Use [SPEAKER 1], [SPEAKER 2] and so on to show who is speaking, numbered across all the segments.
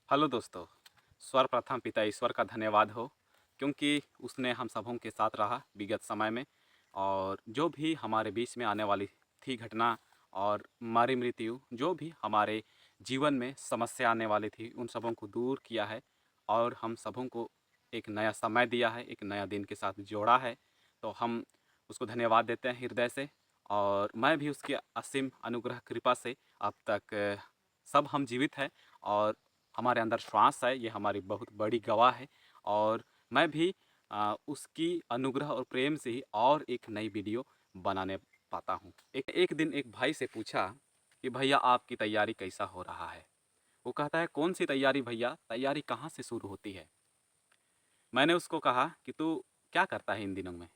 [SPEAKER 1] Hello दोस्तों। सर्वप्रथम पिता ईश्वर का धन्यवाद हो, क्योंकि उसने हम सबों के साथ रहा विगत समय में, और जो भी हमारे बीच में आने वाली थी घटना और हमारी मृत्यु, जो भी हमारे जीवन में समस्या आने वाली थी, उन सबों को दूर किया है और हम सबों को एक नया समय दिया है, एक नया दिन के साथ जोड़ा है। तो हम उसको धन्यवाद देते हैं हृदय से। और मैं भी उसकी असीम अनुग्रह कृपा से अब तक सब हम जीवित हैं, और हमारे अंदर श्वास है, ये हमारी बहुत बड़ी गवाह है। और मैं भी उसकी अनुग्रह और प्रेम से ही और एक नई वीडियो बनाने पाता हूँ। एक दिन एक भाई से पूछा कि भैया आपकी तैयारी कैसा हो रहा है। वो कहता है, कौन सी तैयारी भैया, तैयारी कहाँ से शुरू होती है। मैंने उसको कहा कि तू क्या करता है इन दिनों में।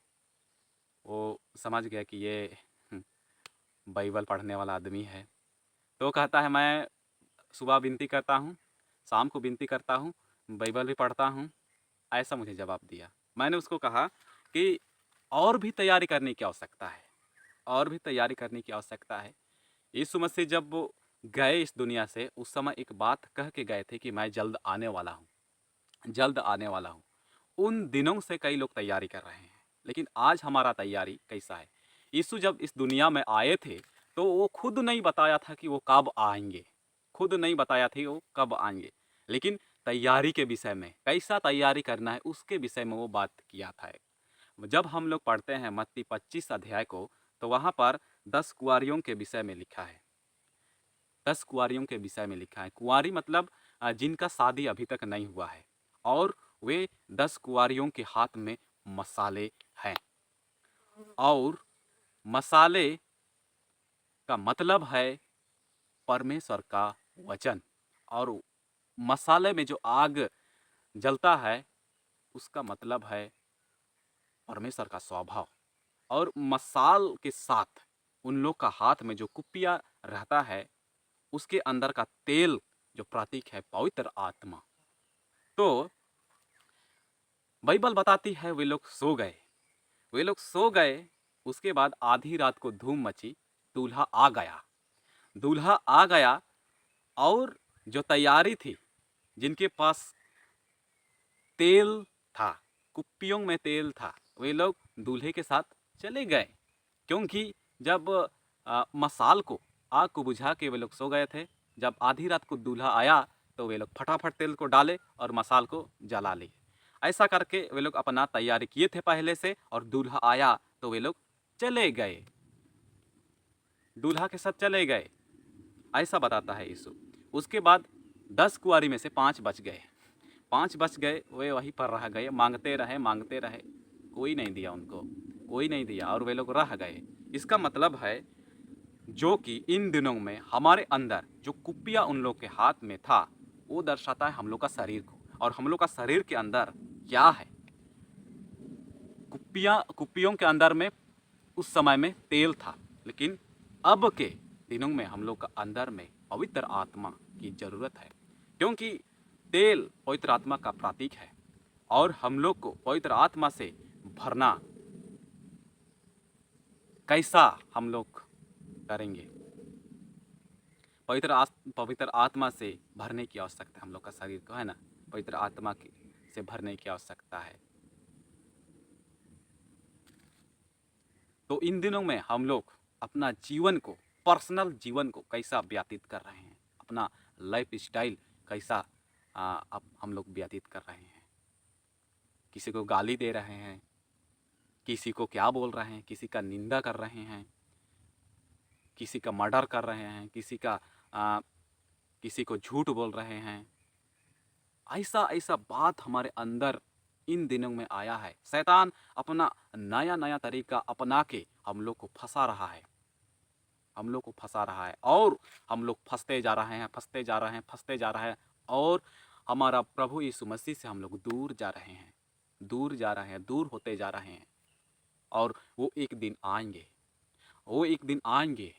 [SPEAKER 1] वो समझ गया कि ये बाइबल पढ़ने वाला आदमी है। तो वो कहता है, मैं सुबह विनती करता हूँ, शाम को विनती करता हूँ, बाइबल भी पढ़ता हूँ। ऐसा मुझे जवाब दिया। मैंने उसको कहा कि और भी तैयारी करने की आवश्यकता है, और भी तैयारी करने की आवश्यकता है। यीशु मसीह जब वो गए इस दुनिया से, उस समय एक बात कह के गए थे कि मैं जल्द आने वाला हूँ, जल्द आने वाला हूँ। उन दिनों से कई लोग तैयारी कर रहे हैं, लेकिन आज हमारा तैयारी कैसा है। यीशु जब इस दुनिया में आए थे, तो वो खुद नहीं बताया था कि वो कब आएंगे, खुद नहीं बताया था वो कब आएंगे, लेकिन तैयारी के विषय में, कैसा तैयारी करना है उसके विषय में वो बात किया था। जब हम लोग पढ़ते हैं मत्ती 25 अध्याय को, तो वहाँ पर 10 कुंवारियों के विषय में लिखा है। 10 कुंवारियों के विषय में लिखा है। कुंवारी मतलब जिनका शादी अभी तक नहीं हुआ है, और वे 10 कुंवारियों के हाथ में मसाले हैं। और मसाले का मतलब है परमेश्वर का वचन। और मसाले में जो आग जलता है, उसका मतलब है परमेश्वर का स्वभाव। और मसाल के साथ उन लोग का हाथ में जो कुपिया रहता है, उसके अंदर का तेल जो प्रतीक है पवित्र आत्मा। तो बाइबल बताती है वे लोग सो गए, वे लोग सो गए। उसके बाद आधी रात को धूम मची, दूल्हा आ गया, दूल्हा आ गया। और जो तैयारी थी, जिनके पास तेल था, कुप्पियों में तेल था, वे लोग दूल्हे के साथ चले गए। क्योंकि जब मसाल को, आग को बुझा के वे लोग सो गए थे, जब आधी रात को दूल्हा आया, तो वे लोग फटाफट तेल को डाले और मसाल को जला लिए। ऐसा करके वे लोग अपना तैयारी किए थे पहले से, और दूल्हा आया तो वे लोग चले गए, दूल्हा के साथ चले गए। ऐसा बताता है यीशु। उसके बाद 10 कुंवारी में से 5 बच गए, 5 बच गए, वे वहीं पर रह गए, मांगते रहे मांगते रहे, कोई नहीं दिया उनको, कोई नहीं दिया, और वे लोग रह गए। इसका मतलब है, जो कि इन दिनों में हमारे अंदर जो कुपिया उन लोग के हाथ में था, वो दर्शाता है हम लोग का शरीर को। और हम लोग का शरीर के अंदर क्या है, कुपियों के अंदर में उस समय में तेल था। लेकिन अब के दिनों में हम लोग का अंदर में पवित्र आत्मा की जरूरत है, क्योंकि तेल पवित्र आत्मा का प्रतीक है। और हम लोग को पवित्र आत्मा से भरना कैसा हम लोग करेंगे। पवित्र आत्मा से भरने की आवश्यकता है हम लोग का शरीर को, है ना। पवित्र आत्मा की से भरने की आवश्यकता है। तो इन दिनों में हम लोग अपना जीवन को, पर्सनल जीवन को कैसा व्यतीत कर रहे हैं, अपना लाइफ स्टाइल कैसा अब हम लोग व्यतीत कर रहे हैं। किसी को गाली दे रहे हैं, किसी को क्या बोल रहे हैं, किसी का निंदा कर रहे हैं, किसी का मर्डर कर रहे हैं, किसी को झूठ बोल रहे हैं। ऐसा ऐसा बात हमारे अंदर इन दिनों में आया है। शैतान अपना नया नया तरीका अपना के हम लोग को फंसा रहा है, हम लोग को फंसा रहा है। और हम लोग फंसते जा रहे हैं, फंसते जा रहे हैं, फंसते जा रहे हैं। और हमारा प्रभु यीशु मसीह से हम लोग दूर जा रहे हैं, दूर जा रहे हैं, दूर होते जा रहे हैं। और वो एक दिन आएंगे, वो एक दिन आएंगे,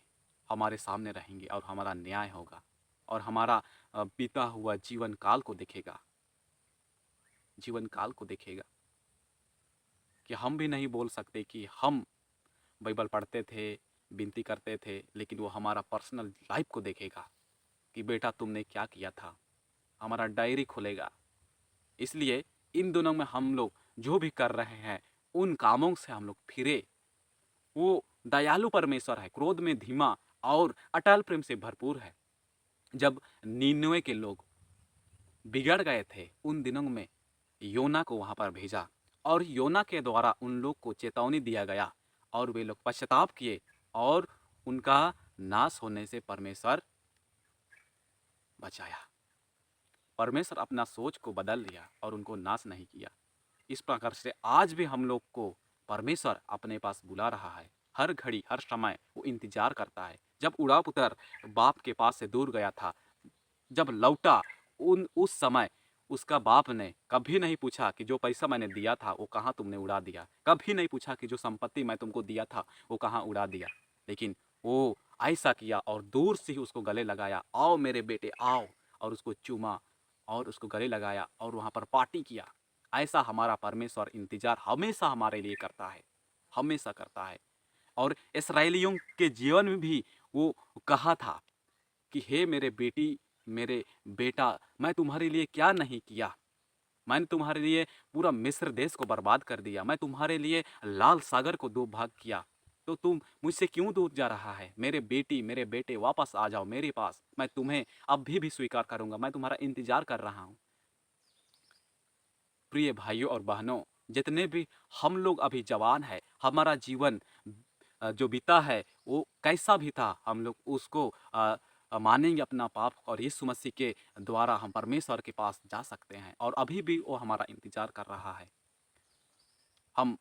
[SPEAKER 1] हमारे सामने रहेंगे, और हमारा न्याय होगा, और हमारा बीता हुआ जीवन काल को देखेगा, जीवन काल को देखेगा। कि हम भी नहीं बोल सकते कि हम बाइबल पढ़ते थे, विनती करते थे, लेकिन वो हमारा पर्सनल लाइफ को देखेगा कि बेटा तुमने क्या किया था, हमारा डायरी खुलेगा। इसलिए इन दिनों में हम लोग जो भी कर रहे हैं उन कामों से हम लोग फिरे। वो दयालु परमेश्वर है, क्रोध में धीमा और अटल प्रेम से भरपूर है। जब नीनवे के लोग बिगड़ गए थे उन दिनों में योना को वहां पर भेजा और योना के द्वारा उन लोग को चेतावनी दिया गया और वे लोग पश्चाताप किए और उनका नाश होने से परमेश्वर बचाया। परमेश्वर अपना सोच को बदल लिया और उनको नाश नहीं किया। इस प्रकार से आज भी हम लोग को परमेश्वर अपने पास बुला रहा है। हर घड़ी हर समय वो इंतजार करता है। जब उड़ा पुत्र बाप के पास से दूर गया था, जब लौटा उस समय उसका बाप ने कभी नहीं पूछा कि जो पैसा मैंने दिया था वो कहाँ तुमने उड़ा दिया, कभी नहीं पूछा कि जो संपत्ति मैं तुमको दिया था वो कहाँ उड़ा दिया। लेकिन वो ऐसा किया और दूर से ही उसको गले लगाया, आओ मेरे बेटे आओ, और उसको चूमा और उसको गले लगाया और वहाँ पर पार्टी किया। ऐसा हमारा परमेश्वर इंतजार हमेशा हमारे लिए करता है, हमेशा करता है। और इसराइलियों के जीवन में भी वो कहा था कि हे मेरे बेटी, मेरे बेटा, मैं तुम्हारे लिए क्या नहीं किया। मैंने तुम्हारे लिए पूरा मिस्र देश को बर्बाद कर दिया, मैं तुम्हारे लिए लाल सागर को दो भाग किया, तो तुम मुझसे क्यों दूर जा रहा है। मेरे बेटी मेरे बेटे वापस आ जाओ मेरे पास, मैं तुम्हें अब भी स्वीकार करूंगा, मैं तुम्हारा इंतजार कर रहा हूँ। प्रिय भाइयों और बहनों, जितने भी हम लोग अभी जवान हैं, हमारा जीवन जो बीता है वो कैसा भी था, हम लोग उसको मानेंगे अपना पाप और यीशु मसीह के द्वारा हम परमेश्वर के पास जा सकते हैं और अभी भी वो हमारा इंतजार कर रहा है। हम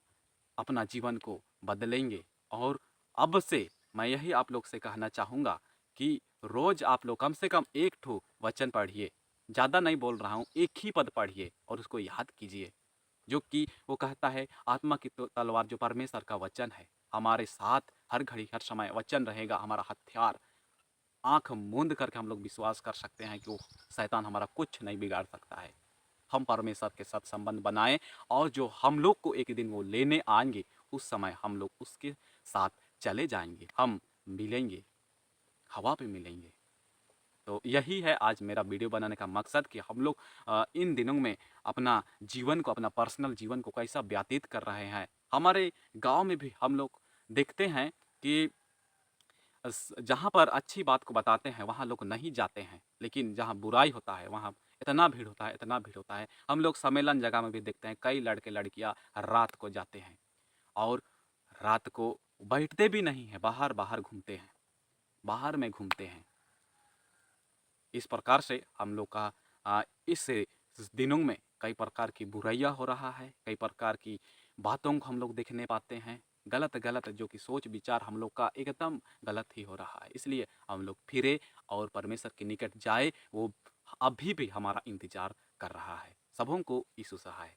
[SPEAKER 1] अपना जीवन को बदलेंगे और अब से मैं यही आप लोग से कहना चाहूँगा कि रोज़ आप लोग कम से कम एक ठो वचन पढ़िए। ज़्यादा नहीं बोल रहा हूँ, एक ही पद पढ़िए और उसको याद कीजिए। जो कि वो कहता है आत्मा की तलवार जो परमेश्वर का वचन है हमारे साथ हर घड़ी हर समय वचन रहेगा, हमारा हथियार। आंख मूंद करके हम लोग विश्वास कर सकते हैं कि वो शैतान हमारा कुछ नहीं बिगाड़ सकता है। हम परमेश्वर के साथ संबंध बनाएं और जो हम लोग को एक दिन वो लेने आएंगे उस समय हम लोग उसके साथ चले जाएंगे, हम मिलेंगे, हवा पे मिलेंगे। तो यही है आज मेरा वीडियो बनाने का मकसद कि हम लोग इन दिनों में अपना जीवन को, अपना पर्सनल जीवन को कैसा व्यतीत कर रहे हैं। हमारे गांव में भी हम लोग देखते हैं कि जहाँ पर अच्छी बात को बताते हैं वहाँ लोग नहीं जाते हैं, लेकिन जहाँ बुराई होता है वहाँ इतना भीड़ होता है, इतना भीड़ होता है। हम लोग सम्मेलन जगह में भी देखते हैं कई लड़के लड़कियाँ रात को जाते हैं और रात को बैठते भी नहीं हैं, बाहर बाहर घूमते हैं, बाहर में घूमते हैं। इस प्रकार से हम लोग का इस दिनों में कई प्रकार की बुराइयां हो रहा है, कई प्रकार की बातों को हम लोग देखने पाते हैं। गलत गलत जो कि सोच विचार हम लोग का एकदम गलत ही हो रहा है। इसलिए हम लोग फिरे और परमेश्वर के निकट जाए, वो अभी भी हमारा इंतजार कर रहा है। सबों को यीशु सहाय।